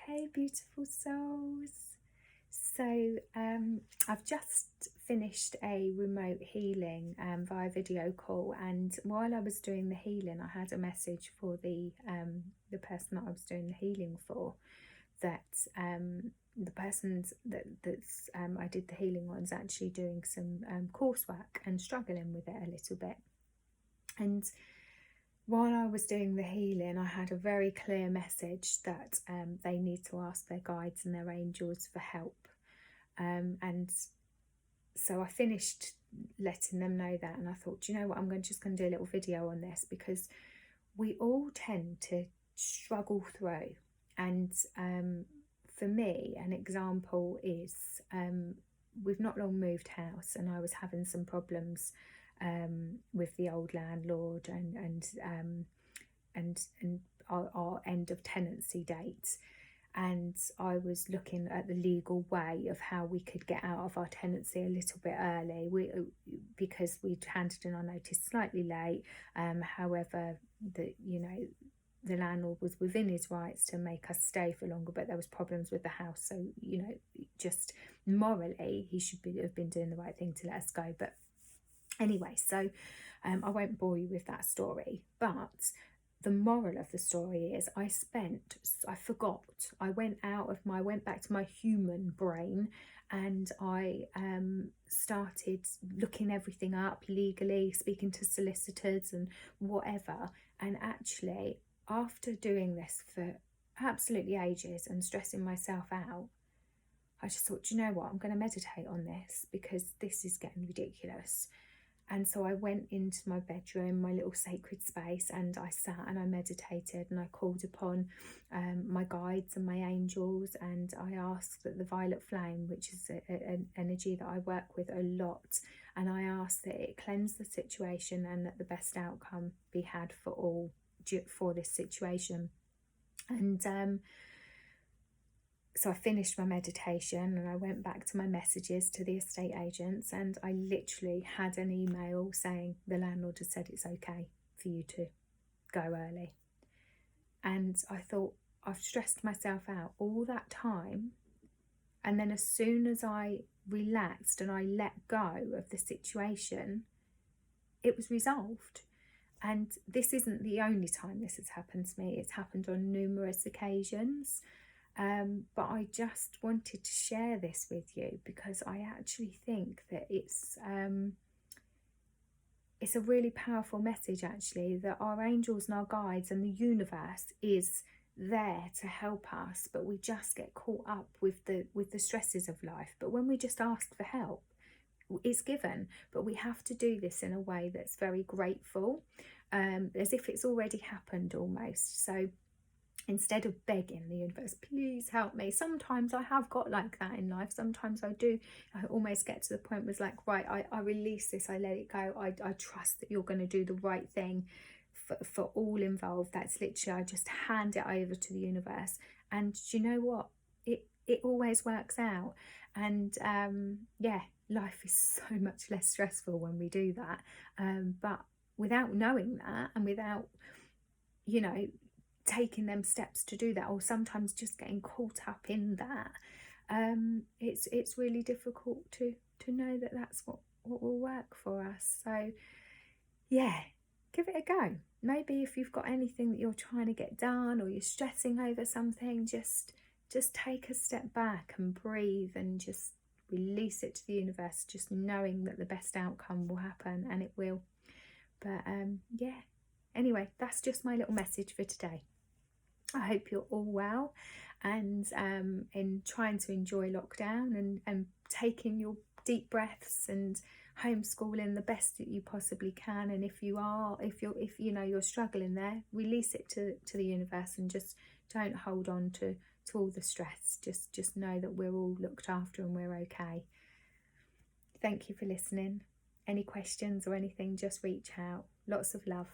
Hey beautiful souls. So I've just finished a remote healing via video call, and while I was doing the healing I had a message for the person that I was doing the healing for, that the person that's I did the healing on is actually doing some coursework and struggling with it a little bit. And while I was doing the healing, I had a very clear message that they need to ask their guides and their angels for help. And so I finished letting them know that, and I thought, you know what, I'm just going to do a little video on this, because we all tend to struggle through. And for me, an example is we've not long moved house, and I was having some problems with the old landlord and our end of tenancy date. And I was looking at the legal way of how we could get out of our tenancy a little bit early, because we'd handed in our notice slightly late. However, the landlord was within his rights to make us stay for longer, but there was problems with the house, so just morally he should have been doing the right thing to let us go. But anyway, so I won't bore you with that story, but the moral of the story is I went back to my human brain, and I started looking everything up legally, speaking to solicitors and whatever. And actually, after doing this for absolutely ages and stressing myself out, I just thought, you know what, I'm going to meditate on this, because this is getting ridiculous. And so I went into my bedroom, my little sacred space, and I sat and I meditated, and I called upon my guides and my angels, and I asked that the violet flame, which is an energy that I work with a lot, and I asked that it cleanse the situation and that the best outcome be had for this situation. And so I finished my meditation and I went back to my messages to the estate agents, and I literally had an email saying the landlord has said it's okay for you to go early. And I thought, I've stressed myself out all that time, and then as soon as I relaxed and I let go of the situation, it was resolved. And this isn't the only time this has happened to me. It's happened on numerous occasions. But I just wanted to share this with you, because I actually think that it's a really powerful message, actually, that our angels and our guides and the universe is there to help us, but we just get caught up with the stresses of life. But when we just ask for help, it's given. But we have to do this in a way that's very grateful, as if it's already happened almost. So instead of begging the universe, please help me. Sometimes I have got like that in life. Sometimes I almost get to the point where it's like, right, I release this, I let it go. I trust that you're going to do the right thing for all involved. That's literally, I just hand it over to the universe. And do you know what? It always works out. And yeah, life is so much less stressful when we do that. But without knowing that, and without, taking them steps to do that, or sometimes just getting caught up in that, it's really difficult to know that that's what will work for us. So yeah, give it a go. Maybe if you've got anything that you're trying to get done, or you're stressing over something, just take a step back and breathe and just release it to the universe, just knowing that the best outcome will happen, and it will. But yeah, anyway, that's just my little message for today. I hope you're all well, and in trying to enjoy lockdown and taking your deep breaths and homeschooling the best that you possibly can. And if you're struggling there, release it to the universe, and just don't hold on to all the stress. Just know that we're all looked after and we're okay. Thank you for listening. Any questions or anything, just reach out. Lots of love.